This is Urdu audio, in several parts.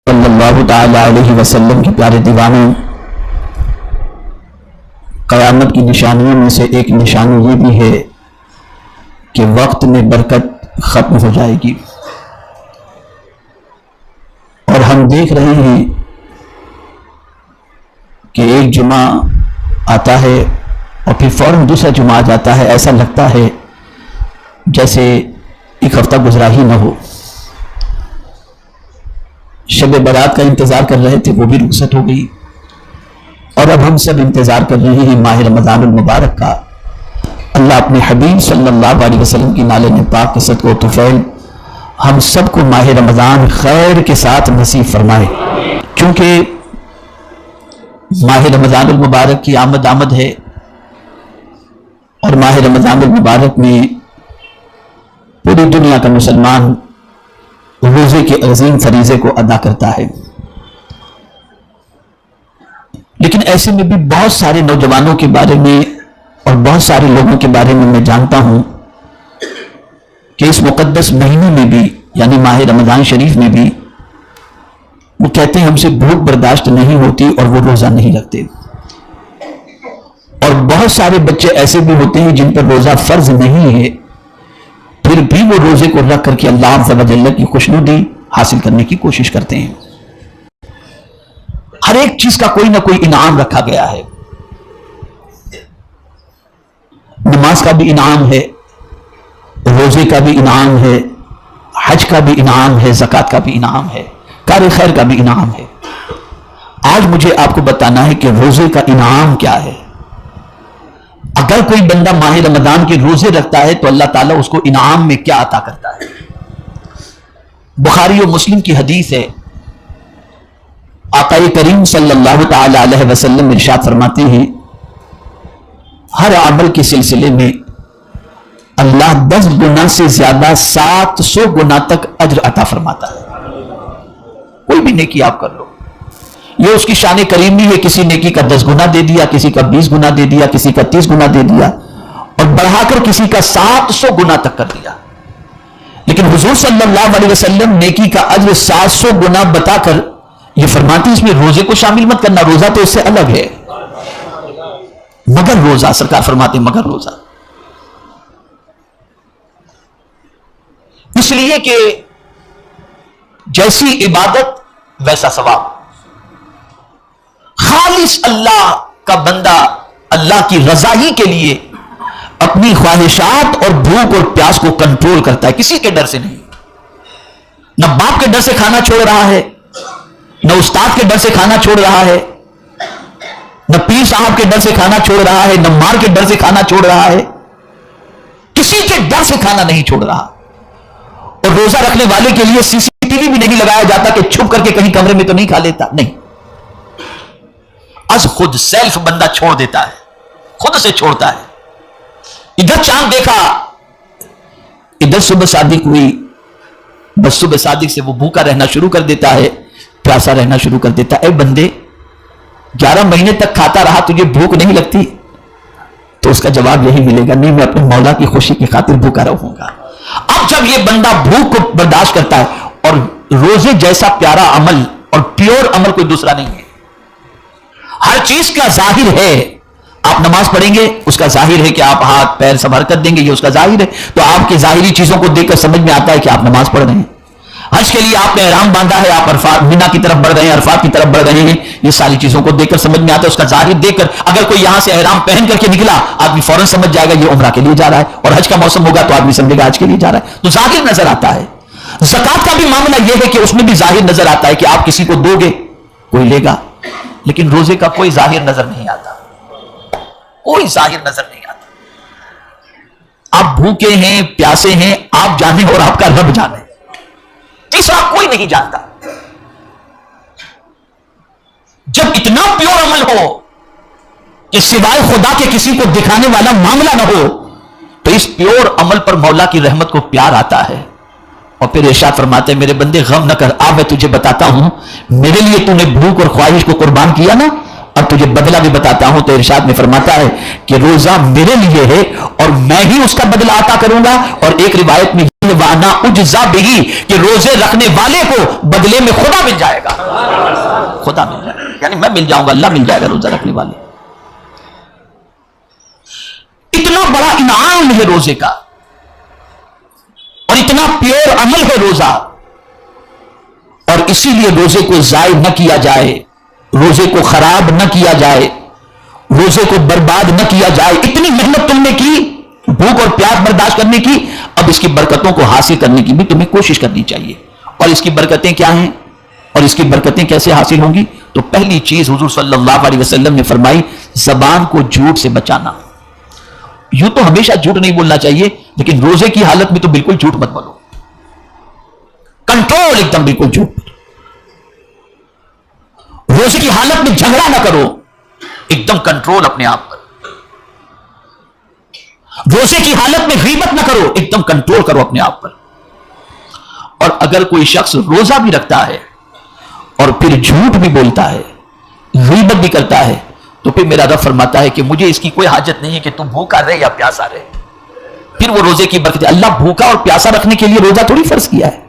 صلی اللہ تعالی علیہ وسلم کے پیارے دیوانوں، قیامت کی نشانیوں میں سے ایک نشانی یہ بھی ہے کہ وقت میں برکت ختم ہو جائے گی، اور ہم دیکھ رہے ہیں کہ ایک جمعہ آتا ہے اور پھر فوراً دوسرا جمعہ آ جاتا ہے، ایسا لگتا ہے جیسے ایک ہفتہ گزرا ہی نہ ہو۔ شب برات کا انتظار کر رہے تھے، وہ بھی رخصت ہو گئی، اور اب ہم سب انتظار کر رہے ہیں ماہ رمضان المبارک کا۔ اللہ اپنے حبیب صلی اللہ علیہ وسلم کی نالے پاک کے صدقہ و طفیل ہم سب کو ماہ رمضان خیر کے ساتھ نصیب فرمائے، کیونکہ ماہ رمضان المبارک کی آمد ہے، اور ماہ رمضان المبارک میں پوری دنیا کا مسلمان روزے کے عظیم فریضے کو ادا کرتا ہے، لیکن ایسے میں بھی بہت سارے نوجوانوں کے بارے میں اور بہت سارے لوگوں کے بارے میں جانتا ہوں کہ اس مقدس مہینے میں بھی، یعنی ماہ رمضان شریف میں بھی، وہ کہتے ہیں ہم سے بھوک برداشت نہیں ہوتی اور وہ روزہ نہیں رکھتے۔ اور بہت سارے بچے ایسے بھی ہوتے ہیں جن پر روزہ فرض نہیں ہے، پھر بھی وہ روزے کو رکھ کر کے اللہ عز و جل کی خوشنودی حاصل کرنے کی کوشش کرتے ہیں۔ ہر ایک چیز کا کوئی نہ کوئی انعام رکھا گیا ہے۔ نماز کا بھی انعام ہے، روزے کا بھی انعام ہے، حج کا بھی انعام ہے، زکوٰۃ کا بھی انعام ہے، کار خیر کا بھی انعام ہے۔ آج مجھے آپ کو بتانا ہے کہ روزے کا انعام کیا ہے۔ اگر کوئی بندہ ماہ رمضان کے روزے رکھتا ہے تو اللہ تعالیٰ اس کو انعام میں کیا عطا کرتا ہے۔ بخاری و مسلم کی حدیث ہے، آقا کریم صلی اللہ تعالی علیہ وسلم ارشاد فرماتے ہیں، ہر عمل کے سلسلے میں اللہ 10 گنا سے زیادہ 700 گنا تک اجر عطا فرماتا ہے۔ کوئی بھی نیکی آپ کر لو، یہ اس کی شان کریمی ہے، کسی نیکی کا 10 گنا دے دیا، کسی کا 20 گنا دے دیا، کسی کا 30 گنا دے دیا، اور بڑھا کر کسی کا 700 گنا تک کر دیا۔ لیکن حضور صلی اللہ علیہ وسلم نیکی کا اجر 700 گنا بتا کر یہ فرماتے ہیں اس میں روزے کو شامل مت کرنا، روزہ تو اس سے الگ ہے، مگر روزہ، سرکار فرماتے ہیں مگر روزہ، اس لیے کہ جیسی عبادت ویسا ثواب۔ خالص اللہ کا بندہ اللہ کی رضا ہی کے لیے اپنی خواہشات اور بھوک اور پیاس کو کنٹرول کرتا ہے، کسی کے ڈر سے نہیں۔ نہ باپ کے ڈر سے کھانا چھوڑ رہا ہے، نہ استاد کے ڈر سے کھانا چھوڑ رہا ہے، نہ پیر صاحب کے ڈر سے کھانا چھوڑ رہا ہے، نہ مار کے ڈر سے کھانا چھوڑ رہا ہے، کسی کے ڈر سے کھانا نہیں چھوڑ رہا۔ اور روزہ رکھنے والے کے لیے سی سی ٹی وی بھی نہیں لگایا جاتا کہ چھپ کر کے کہیں کمرے میں تو نہیں کھا لیتا، نہیں، از خود سیلف بندہ چھوڑ دیتا ہے، خود سے چھوڑتا ہے۔ ادھر چاند دیکھا، ادھر صبح صادق ہوئی، بس صبح صادق سے وہ بھوکا رہنا شروع کر دیتا ہے، پیاسا رہنا شروع کر دیتا ہے۔ اے بندے، 11 مہینے تک کھاتا رہا، تجھے بھوک نہیں لگتی؟ تو اس کا جواب یہی ملے گا، نہیں، میں اپنے مولا کی خوشی کی خاطر بھوکا رہوں گا۔ اب جب یہ بندہ بھوک کو برداشت کرتا ہے، اور روزے جیسا پیارا عمل اور پیور عمل کوئی دوسرا نہیں ہے۔ ہر چیز کا ظاہر ہے، آپ نماز پڑھیں گے اس کا ظاہر ہے کہ آپ ہاتھ پیر سب حرکت دیں گے، یہ اس کا ظاہر ہے، تو آپ کی ظاہری چیزوں کو دیکھ کر سمجھ میں آتا ہے کہ آپ نماز پڑھ رہے ہیں۔ حج کے لیے آپ نے احرام باندھا ہے، آپ عرفات مینا کی طرف بڑھ رہے ہیں، عرفات کی طرف بڑھ رہے ہیں، یہ ساری چیزوں کو دیکھ کر سمجھ میں آتا ہے، اس کا ظاہر دیکھ کر اگر کوئی یہاں سے احرام پہن کر کے نکلا، آدمی فوراً سمجھ جائے گا یہ عمرہ کے لیے جا رہا ہے، اور حج کا موسم ہوگا تو آدمی سمجھے گا حج کے لیے جا رہا ہے، تو ظاہر نظر آتا ہے۔ زکوٰۃ کا بھی معاملہ یہ ہے کہ اس میں بھی ظاہر نظر آتا ہے کہ آپ کسی کو دو گے کوئی لے گا، لیکن روزے کا کوئی ظاہر نظر نہیں آتا، کوئی ظاہر نظر نہیں آتا۔ آپ بھوکے ہیں، پیاسے ہیں، آپ جانیں اور آپ کا رب جانے، تیسرا کوئی نہیں جانتا۔ جب اتنا پیور عمل ہو کہ سوائے خدا کے کسی کو دکھانے والا معاملہ نہ ہو، تو اس پیور عمل پر مولا کی رحمت کو پیار آتا ہے، اور پھر ارشاد فرماتے ہیں میرے بندے غم نہ کر، آ میں تجھے بتاتا ہوں، میرے لیے تو نے بھوک اور خواہش کو قربان کیا نا، اب تجھے بدلہ بھی بتاتا ہوں. تو ارشاد میں فرماتا ہے کہ روزہ میرے لیے ہے اور میں ہی اس کا بدلہ عطا کروں گا. اور ایک روایت میں وانا اجزا بہی کہ روزے رکھنے والے کو بدلے میں خدا مل جائے گا. خدا مل جائے گا یعنی میں مل جاؤں گا, اللہ مل جائے گا روزہ رکھنے والے. اتنا بڑا انعام ہے روزے کا اور اتنا پیور عمل ہے روزہ. اور اسی لیے روزے کو ضائع نہ کیا جائے, روزے کو خراب نہ کیا جائے, روزے کو برباد نہ کیا جائے. اتنی محنت تم نے کی, بھوک اور پیاس برداشت کرنے کی, اب اس کی برکتوں کو حاصل کرنے کی بھی تمہیں کوشش کرنی چاہیے. اور اس کی برکتیں کیا ہیں اور اس کی برکتیں کیسے حاصل ہوں گی؟ تو پہلی چیز حضور صلی اللہ علیہ وسلم نے فرمائی, زبان کو جھوٹ سے بچانا. یوں تو ہمیشہ جھوٹ نہیں بولنا چاہیے, لیکن روزے کی حالت میں تو بالکل جھوٹ مت بولو. کنٹرول ایک دم بالکل جھوٹ. روزے کی حالت میں جھگڑا نہ کرو, ایک دم کنٹرول اپنے آپ پر. روزے کی حالت میں غیبت نہ کرو, ایک دم کنٹرول کرو اپنے آپ پر. اور اگر کوئی شخص روزہ بھی رکھتا ہے اور پھر جھوٹ بھی بولتا ہے, غیبت بھی کرتا ہے, تو پھر میرا رب فرماتا ہے کہ مجھے اس کی کوئی حاجت نہیں ہے کہ تم بھوکا رہے یا پیاسا رہے. پھر وہ روزے کی برکت. اللہ بھوکا اور پیاسا رکھنے کے لیے روزہ تھوڑی فرض کیا ہے.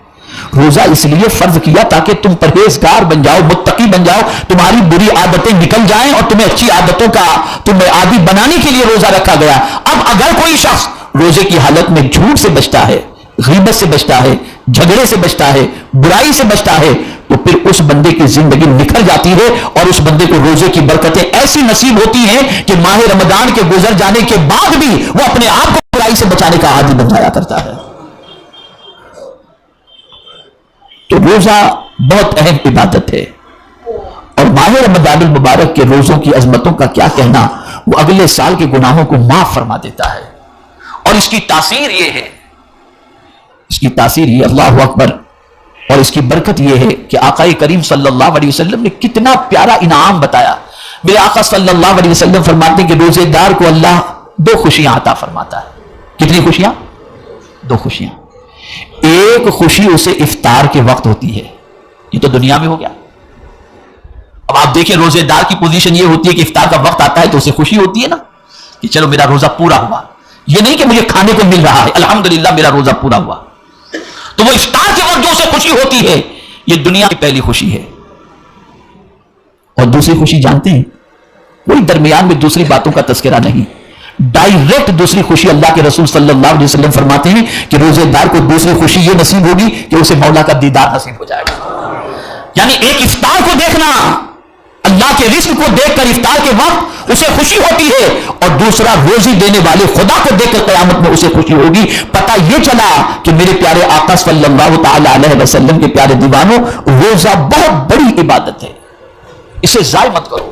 روزہ اس لیے فرض کیا تاکہ تم پرہیزگار بن جاؤ, متقی بن جاؤ, تمہاری بری عادتیں نکل جائیں اور تمہیں اچھی عادتوں کا تمہیں عادی بنانے کے لیے روزہ رکھا گیا. اب اگر کوئی شخص روزے کی حالت میں جھوٹ سے بچتا ہے, غیبت سے بچتا ہے, جھگڑے سے بچتا ہے, برائی سے بچتا ہے, تو پھر اس بندے کی زندگی نکھر جاتی ہے اور اس بندے کو روزے کی برکتیں ایسی نصیب ہوتی ہیں کہ ماہ رمضان کے گزر جانے کے بعد بھی وہ اپنے آپ کو برائی سے بچانے کا عادی بن جایا کرتا ہے. تو روزہ بہت اہم عبادت ہے. اور ماہ رمضان المبارک کے روزوں کی عظمتوں کا کیا کہنا, وہ اگلے سال کے گناہوں کو معاف فرما دیتا ہے. اور اس کی تاثیر یہ ہے, اس کی تاثیر یہ, اللہ اکبر, اور اس کی برکت یہ ہے کہ آقا کریم صلی اللہ علیہ وسلم نے کتنا پیارا انعام بتایا. میرے آقا صلی اللہ علیہ وسلم فرماتے ہیں کہ روزے دار کو اللہ 2 خوشیاں عطا فرماتا ہے. کتنی خوشیاں؟ 2 خوشیاں. ایک خوشی اسے افطار کے وقت ہوتی ہے, یہ تو دنیا میں ہو گیا. اب آپ دیکھیں روزے دار کی پوزیشن یہ ہوتی ہے کہ افطار کا وقت آتا ہے تو اسے خوشی ہوتی ہے نا کہ چلو میرا روزہ پورا ہوا. یہ نہیں کہ مجھے کھانے کو مل رہا ہے, الحمدللہ میرا روزہ پورا ہوا. تو وہ افطار کے وقت جو اسے خوشی ہوتی ہے, یہ دنیا کی پہلی خوشی ہے. اور دوسری خوشی جانتے ہیں, کوئی درمیان میں دوسری باتوں کا تذکرہ نہیں, ڈائریکٹ دوسری خوشی. اللہ کے رسول صلی اللہ علیہ وسلم فرماتے ہیں کہ روزے دار کو دوسری خوشی یہ نصیب ہوگی کہ اسے مولا کا دیدار نصیب ہو جائے گا. یعنی ایک افطار کو دیکھنا, اللہ کے رزق کو دیکھ کر افطار کے وقت اسے خوشی ہوتی ہے, اور دوسرا روزی دینے والے خدا کو دیکھ کر قیامت میں اسے خوشی ہوگی. پتہ یہ چلا کہ میرے پیارے آقا صلی اللہ تعالی علیہ وسلم کے پیارے دیوانوں, روزہ بہت بڑی عبادت ہے, اسے ضائع مت کرو,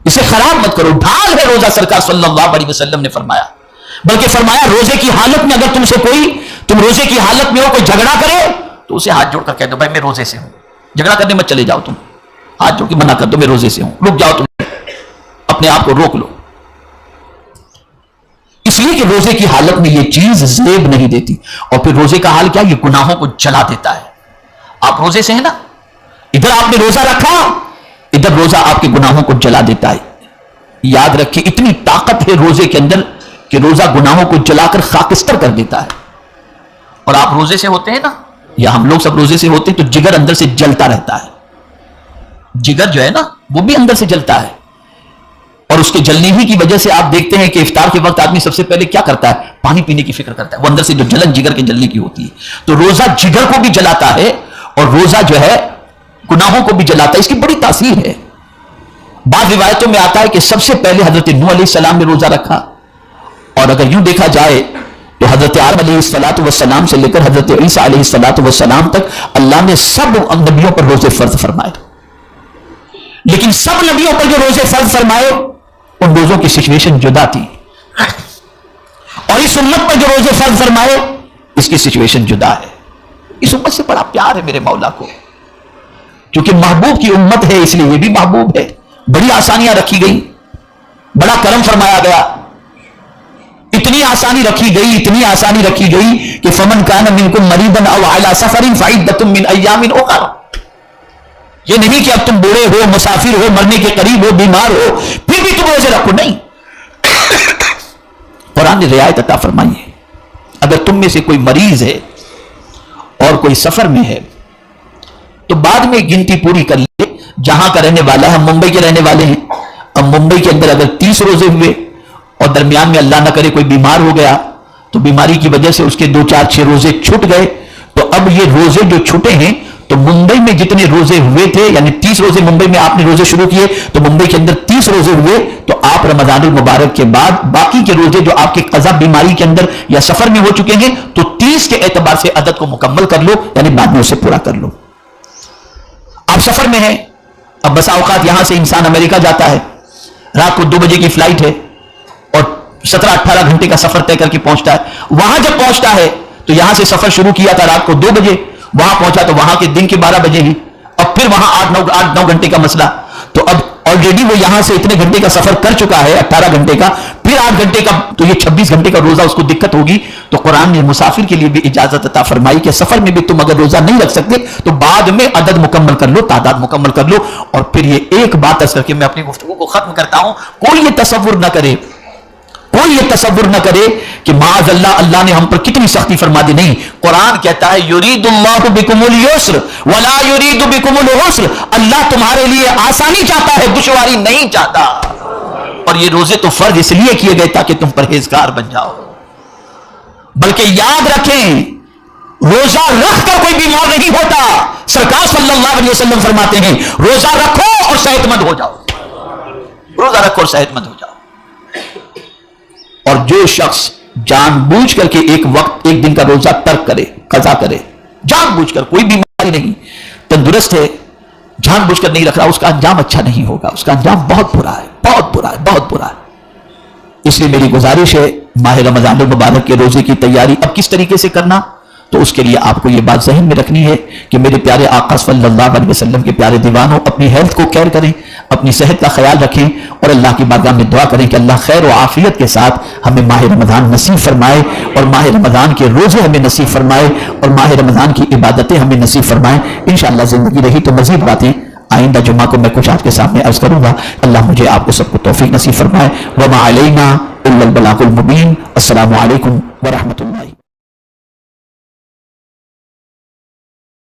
اسے خراب مت کرو. ڈھال ہے روزہ, سرکار صلی اللہ علیہ وسلم نے فرمایا. بلکہ فرمایا روزے کی حالت میں اگر تم روزے کی حالت میں ہو, کوئی جھگڑا کرے تو اسے ہاتھ جوڑ کر کہہ دو بھائی میں روزے سے ہوں. جھگڑا کرنے مت چلے جاؤ, تم ہاتھ جوڑ کے منع کر دو میں روزے سے ہوں, رک جاؤ, تم اپنے آپ کو روک لو. اس لیے کہ روزے کی حالت میں یہ چیز زیب نہیں دیتی. اور پھر روزے کا حال کیا, یہ گناہوں کو جلا دیتا ہے. آپ روزے سے ہیں نا, ادھر آپ نے روزہ رکھا, ادھر روزہ آپ کے گناہوں کو جلا دیتا ہے. یاد رکھیں اتنی طاقت ہے روزے کے اندر کہ روزہ گناہوں کو جلا کر خاکستر کر دیتا ہے. اور آپ روزے سے ہوتے ہیں نا, یا ہم لوگ سب روزے سے ہوتے ہیں, تو جگر اندر سے جلتا رہتا ہے. جگر جو ہے نا وہ بھی اندر سے جلتا ہے, اور اس کے جلنے ہی کی وجہ سے آپ دیکھتے ہیں کہ افطار کے وقت آدمی سب سے پہلے کیا کرتا ہے, پانی پینے کی فکر کرتا ہے. وہ اندر سے جو جلن جگر کے جلنے کی ہوتی ہے. تو روزہ جگر کو بھی جلاتا ہے اور روزہ جو ہے گناہوں کو بھی جلاتا ہے. اس کی بڑی تاثیر ہے. بعض روایتوں میں آتا ہے کہ سب سے پہلے حضرت نوح علیہ السلام نے روزہ رکھا, اور اگر یوں دیکھا جائے تو حضرت آدم علیہ السلام سے لے کر حضرت عیسیٰ علیہ السلام تک اللہ نے سب نبیوں پر روزے فرض فرمائے. لیکن سب نبیوں پر جو روزے فرض فرمائے ان روزوں کی سچویشن جدا تھی, اور اس امت پر جو روزے فرض فرمائے اس کی سچویشن جدا ہے. اس امت سے بڑا پیار ہے میرے مولا کو, کیونکہ محبوب کی امت ہے اس لیے یہ بھی محبوب ہے. بڑی آسانیاں رکھی گئی, بڑا کرم فرمایا گیا, اتنی آسانی رکھی گئی کہ فمن کان منکم مریضا او علی سفر فعدۃ من ایام اخر. یہ نہیں کہ اب تم بوڑھے ہو، مسافر ہو، مرنے کے قریب ہو، بیمار ہو، پھر بھی تم روزے رکھو، نہیں۔ قرآن نے رعایت عطا فرمائی ہے، اگر تم میں سے کوئی مریض ہے اور کوئی سفر میں ہے تو بعد میں گنتی پوری کر لے، جہاں کا رہنے والا ہے۔ ہم ممبئی کے رہنے والے ہیں، اب ممبئی کے اندر اگر 30 روزے ہوئے اور درمیان میں اللہ نہ کرے کوئی بیمار ہو گیا تو بیماری کی وجہ سے اس کے 2 4 6 روزے چھوٹ گئے، تو اب یہ روزے جو چھوٹے ہیں تو ممبئی میں جتنے روزے ہوئے تھے، یعنی 30 روزے ممبئی میں آپ نے روزے شروع کیے تو ممبئی کے اندر 30 روزے ہوئے، تو آپ رمضان المبارک کے بعد باقی کے روزے جو آپ کے قضا بیماری کے اندر یا سفر میں ہو چکے ہیں تو 30 کے اعتبار سے عدد کو مکمل کر لو، یعنی بعد میں اسے پورا کر لو۔ آپ سفر میں ہیں، اب بسا اوقات یہاں سے انسان امریکہ جاتا ہے، رات کو 2 بجے کی فلائٹ ہے اور 17-18 گھنٹے کا سفر طے کر کے پہنچتا ہے۔ وہاں جب پہنچتا ہے تو یہاں سے سفر شروع کیا تھا رات کو 2 بجے، وہاں پہنچا تو وہاں کے دن کے 12 بجے ہی، اب پھر وہاں 8-9 گھنٹے کا مسئلہ، تو اب آلریڈی وہ یہاں سے اتنے گھنٹے کا سفر کر چکا ہے، 18 گھنٹے کا، پھر 8 گھنٹے کا، تو یہ 26 گھنٹے کا روزہ اس کو دقت ہوگی۔ تو قرآن نے مسافر کے لیے بھی اجازت عطا فرمائی کہ سفر میں بھی تم اگر روزہ نہیں رکھ سکتے تو بعد میں عدد مکمل کر لو، تعداد مکمل کر لو۔ اور پھر یہ ایک بات عرض کر کے میں اپنی گفتگو کو ختم کرتا ہوں، کوئی یہ تصور نہ کرے، کوئی یہ تصور نہ کرے کہ معاذ اللہ اللہ نے ہم پر کتنی سختی فرما دی، نہیں۔ قرآن کہتا ہے یرید اللہ بکم الیسر ولا یرید بکم العسر، اللہ تمہارے لیے آسانی چاہتا ہے، دشواری نہیں چاہتا۔ اور یہ روزے تو فرض اس لیے کیے گئے تاکہ تم پرہیزگار بن جاؤ، بلکہ یاد رکھیں روزہ رکھ کر کوئی بیمار نہیں ہوتا۔ سرکار صلی اللہ علیہ وسلم فرماتے ہیں روزہ رکھو اور صحت مند ہو جاؤ، روزہ رکھو اور صحت مند ہو جاؤ۔ اور جو شخص جان بوجھ کر کے ایک دن کا روزہ ترک کرے، قضا کرے، جان بوجھ کر، کوئی بیماری نہیں، تندرست ہے، جان بوجھ کر نہیں رکھ رہا، اس کا انجام اچھا نہیں ہوگا، اس کا انجام بہت برا ہے، بہت برا ہے، بہت برا ہے۔ اس لیے میری گزارش ہے ماہ رمضان المبارک کے روزے کی تیاری اب کس طریقے سے کرنا، تو اس کے لیے آپ کو یہ بات ذہن میں رکھنی ہے کہ میرے پیارے آقا صلی اللہ علیہ وسلم کے پیارے دیوانوں، اپنی ہیلتھ کو کیئر کریں، اپنی صحت کا خیال رکھیں اور اللہ کی بارگاہ میں دعا کریں کہ اللہ خیر و عافیت کے ساتھ ہمیں ماہ رمضان نصیب فرمائے اور ماہ رمضان کے روزے ہمیں نصیب فرمائے اور ماہ رمضان کی عبادتیں ہمیں نصیب فرمائے۔ انشاءاللہ زندگی رہی تو مزید باتیں آئندہ جمعہ کو میں کچھ آپ کے سامنے عرض کروں گا۔ اللہ مجھے آپ کو سب کو توفیق نصیب فرمائے۔ وما علینا الا البلاغ المبین۔ السلام علیکم ورحمۃ اللہ۔